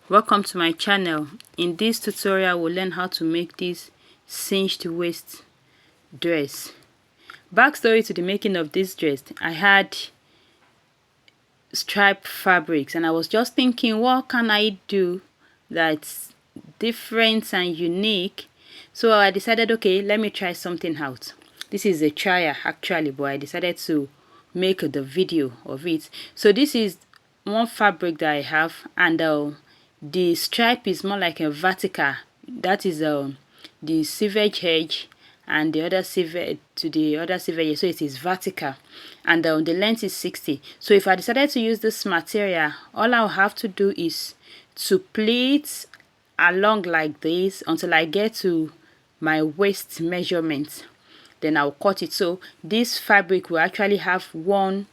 Welcome to my channel. In this tutorial we'll learn how to make this cinched waist dress. Backstory to the making of this dress: I had striped fabrics and I was just thinking, what can I do that's different and unique? So I decided, okay, let me try something out. This is a trial actually, but I decided to make the video of it. So this is one fabric that I have, and the stripe is more like a vertical. That is the cleavage edge, and the other cleavage to the other cleavage edge, so it is vertical, and the length is 60. So if I decided to use this material, all I'll have to do is to pleat along like this until I get to my waist measurement. Then I'll cut it. So this fabric will actually have one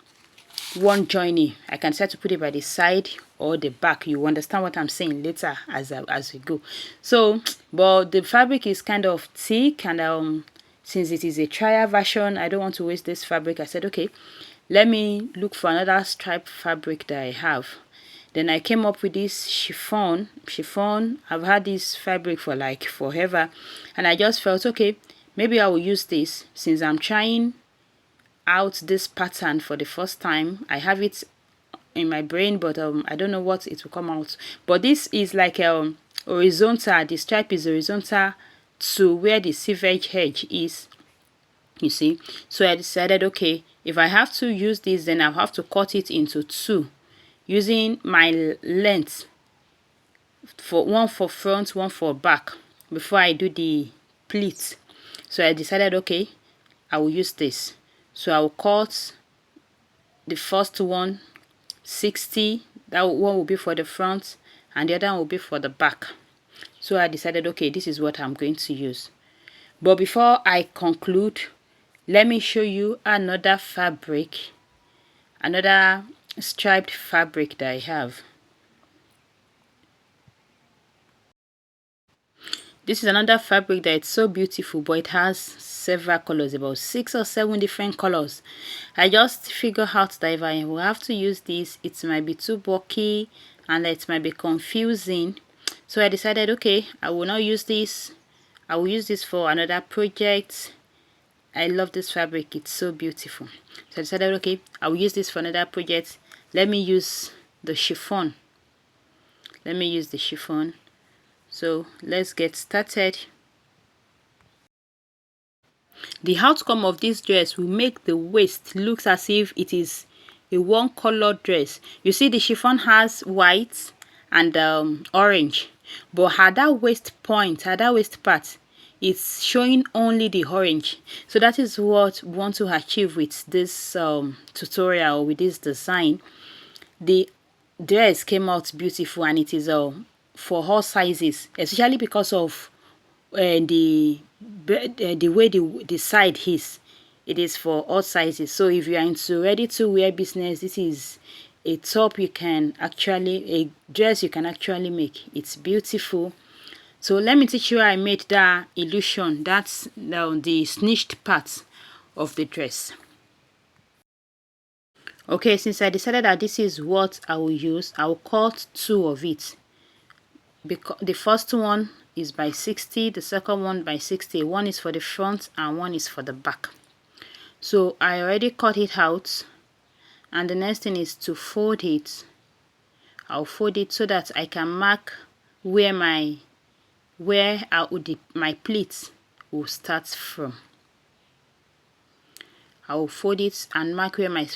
joining. I can decide to put it by the side or the back. You understand what I'm saying later as we go. So but the fabric is kind of thick, and since it is a trial version, I don't want to waste this fabric. I said, okay, let me look for another striped fabric that I have. Then I came up with this chiffon. I've had this fabric for like forever, and I just felt, okay, maybe I will use this since I'm trying out this pattern for the first time. I have it in my brain, but I don't know what it will come out. But this is like horizontal. The stripe is horizontal to where the cleavage edge is, you see. So I decided, okay, if I have to use this, then I'll have to cut it into two, using my length for one for front, one for back, before I do the pleat. So I decided, okay, I will use this. So I will cut the first one 60. That one will be for the front, and the other one will be for the back. So I decided, okay, this is what I'm going to use. But before I conclude, let me show you another fabric, another striped fabric that I have. This is another fabric that it's so beautiful, but it has several colors, about 6 or 7 different colors. I just figure out that if I will have to use this, it might be too bulky and it might be confusing. So I decided, okay, I will not use this. I will use this for another project. I love this fabric, it's so beautiful. So I decided, okay, I will use this for another project. Let me use the chiffon. So let's get started. The outcome of this dress will make the waist looks as if it is a one color dress. You see, the chiffon has white and orange, but at that waist point, at that waist part, it's showing only the orange. So that is what we want to achieve with this tutorial, with this design. The dress came out beautiful, and it is for all sizes, especially because of the way the side is. It is for all sizes. So if you are into ready to wear business, this is a top you can actually, a dress you can actually make. It's beautiful. So let me teach you how I made that illusion. That's the cinched part of the dress. Okay, since I decided that this is what I will use, I will cut two of it. Because the first one is by 60, the second one by 60. One is for the front and one is for the back. So I already cut it out, and the next thing is to fold it. I'll fold it so that I can mark where my pleats will start from. I will fold it and mark where my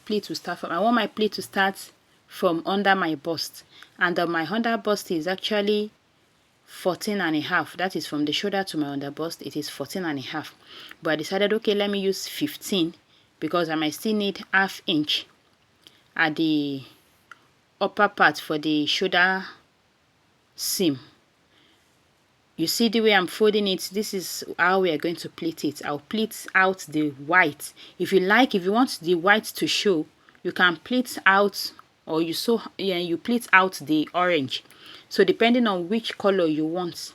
pleat will start from. I want my pleat to start from under my bust, and my under bust is actually 14.5. That is from the shoulder to my under bust. It is 14.5. But I decided, okay, let me use 15 because I might still need ½ inch at the upper part for the shoulder seam. You see the way I'm folding it? This is how we are going to pleat it. I'll pleat out the white. If you want the white to show, you can pleat out, or you pleat out the orange. So depending on which color you want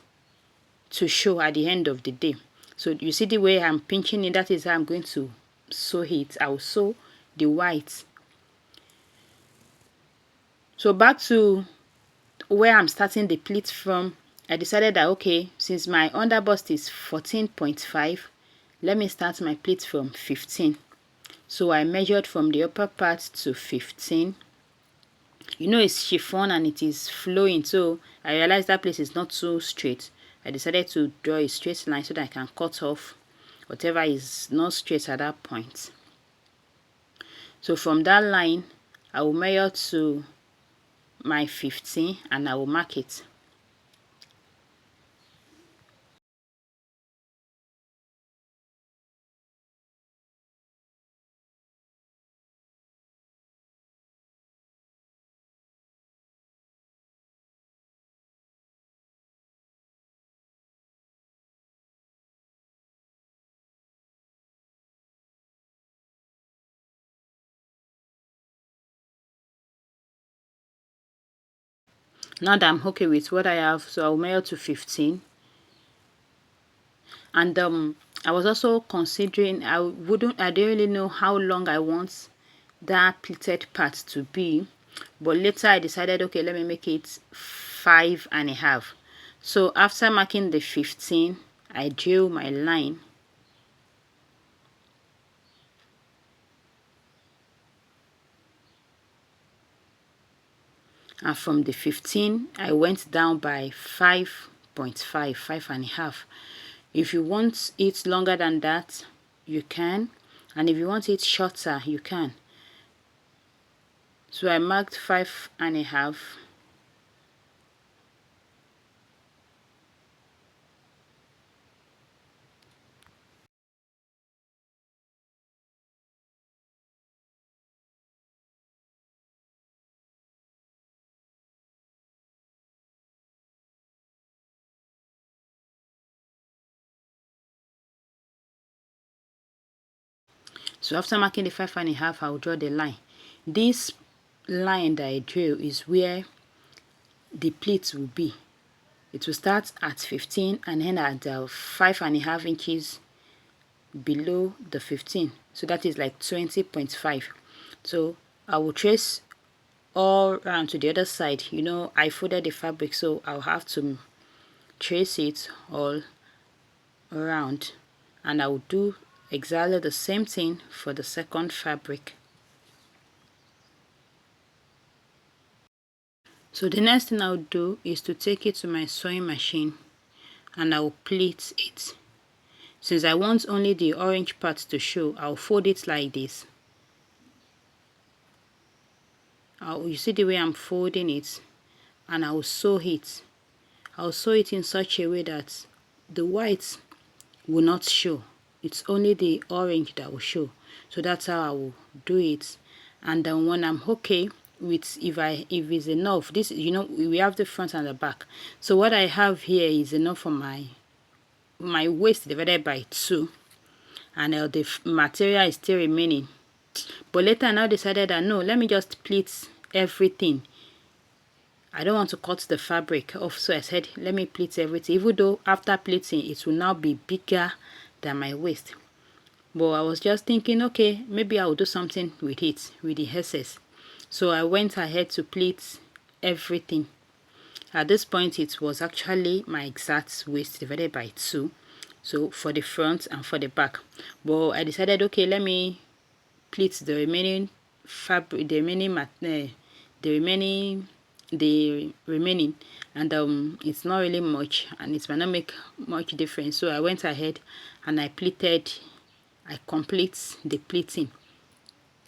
to show at the end of the day. So you see the way I'm pinching it? That is how I'm going to sew it. I'll sew the white. So back to where I'm starting the pleat from, I decided that okay, since my underbust is 14.5, let me start my pleat from 15. So I measured from the upper part to 15. You know it's chiffon and it is flowing, so I realized that place is not so straight. I decided to draw a straight line so that I can cut off whatever is not straight at that point. So from that line, I will measure to my 15 and I will mark it. Now that I'm okay with what I have, so I'll measure to 15. And I was also considering, I didn't really know how long I want that pleated part to be, but later I decided, okay, let me make it 5.5. So after marking the 15, I drew my line. And from the 15, I went down by 5.5, 5.5. If you want it longer than that, you can. And if you want it shorter, you can. So I marked 5.5. So after marking the 5.5, I'll draw the line. This line that I drew is where the pleats will be. It will start at 15 and end at 5.5 inches below the 15. So that is like 20.5. So I will trace all around to the other side. You know, I folded the fabric, so I'll have to trace it all around, and I will do exactly the same thing for the second fabric. So the next thing I'll do is to take it to my sewing machine and I'll pleat it. Since I want only the orange part to show, I'll fold it like this. You see the way I'm folding it, and I'll sew it. I'll sew it in such a way that the white will not show. It's only the orange that will show. So that's how I will do it. And then when I'm okay with if it's enough, this, you know, we have the front and the back. So what I have here is enough for my waist divided by 2, and the material is still remaining. But later I now decided that no, let me just pleat everything. I don't want to cut the fabric off, so I said let me pleat everything, even though after pleating it will now be bigger than my waist. But I was just thinking, okay, maybe I will do something with it, with the excess. So I went ahead to pleat everything. At this point it was actually my exact waist divided by 2, so for the front and for the back. But I decided, okay, let me pleat the remaining fabric, the remaining, and it's not really much and it might not make much difference. So I went ahead and I complete the pleating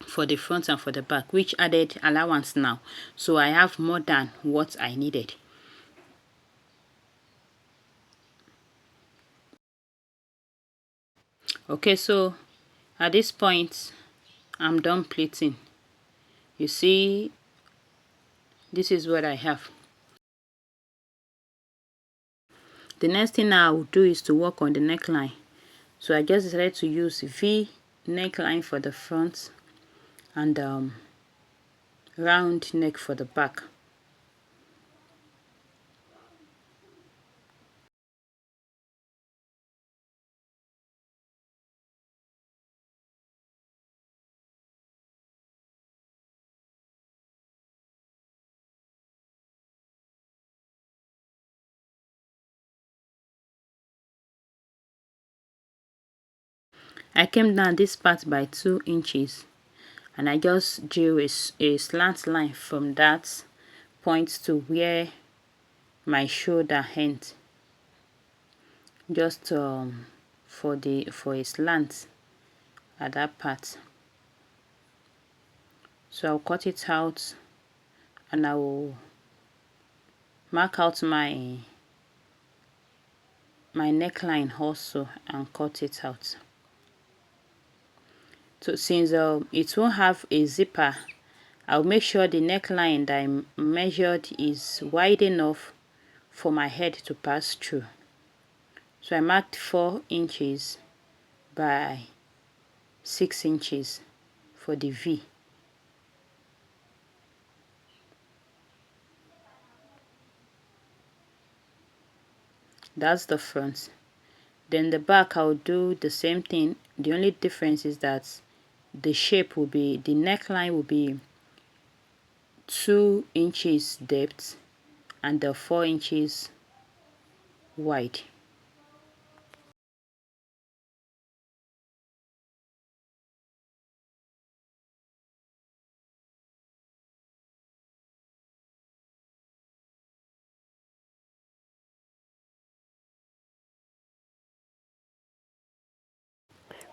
for the front and for the back, which added allowance now, so I have more than what I needed. Okay, so at this point I'm done pleating. You see, this is what I have. The next thing I will do is to work on the neckline. So I just decided to use V neckline for the front and round neck for the back. I came down this part by 2 inches, and I just drew a slant line from that point to where my shoulder ends, just for a slant at that part. So I'll cut it out, and I will mark out my neckline also and cut it out. So since it won't have a zipper, I'll make sure the neckline that I measured is wide enough for my head to pass through. So I marked 4 inches by 6 inches for the V. That's the front. Then the back, I'll do the same thing. The only difference is that the shape will be, the neckline will be 2 inches depth and the 4 inches wide.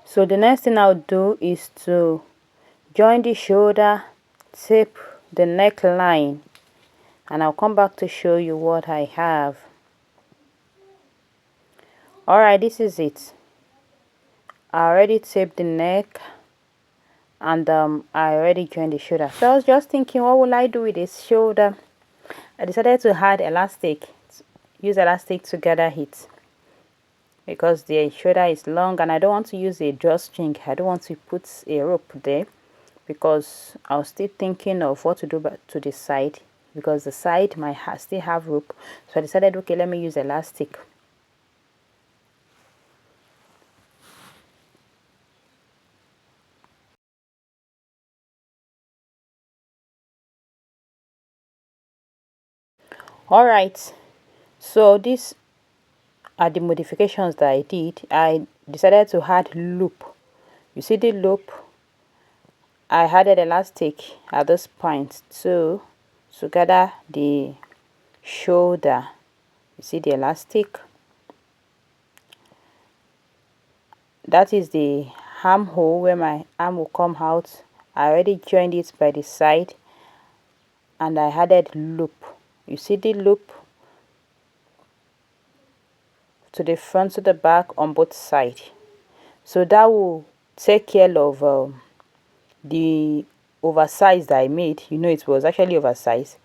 So the next thing I'll do is to join the shoulder, tape the neckline, and I'll come back to show you what I have. Alright, this is it. I already taped the neck, and I already joined the shoulder. So I was just thinking, what will I do with this shoulder? I decided to add elastic, use elastic to gather it, because the shoulder is long and I don't want to use a drawstring. I don't want to put a rope there, because I was still thinking of what to do to the side, because the side might still have rope. So I decided, okay, let me use elastic. Alright, so these are the modifications that I did. I decided to add loop. You see the loop? I added elastic at this point to gather the shoulder. You see the elastic? That is the armhole where my arm will come out. I already joined it by the side, and I added loop. You see the loop to the front, to the back, on both sides. So that will take care of the oversize that I made. You know, it was actually oversized,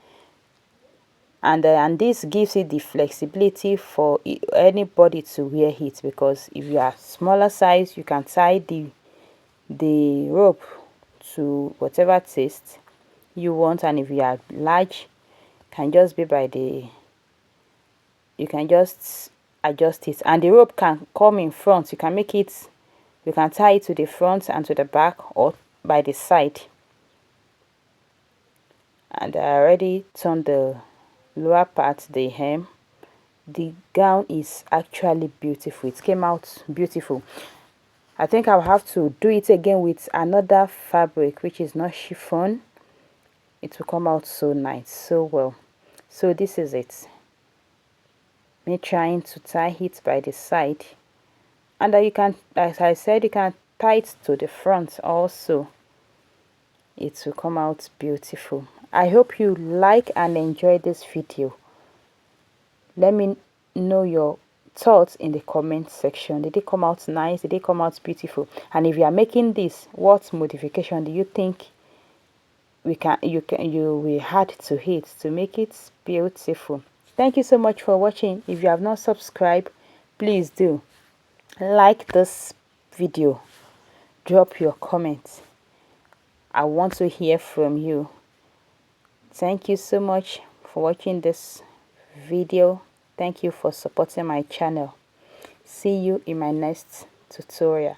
and this gives it the flexibility for anybody to wear it, because if you are smaller size, you can tie the rope to whatever taste you want, and if you are large, can just be by the, you can just adjust it, and the rope can come in front. You can make it, you can tie it to the front and to the back, or by the side. And I already turned the lower part, the hem. The gown is actually beautiful. It came out beautiful. I think I'll have to do it again with another fabric, which is not chiffon. It will come out so nice, so well. So this is it. Me trying to tie it by the side, and you can, as I said, you can tie it to the front also. It will come out beautiful. I hope you like and enjoy this video. Let me know your thoughts in the comment section. Did it come out nice? Did it come out beautiful? And if you are making this, what modification do you think you will add to it to make it beautiful? Thank you so much for watching. If you have not subscribed, please do like this video, drop your comments. I want to hear from you. Thank you so much for watching this video. Thank you for supporting my channel. See you in my next tutorial.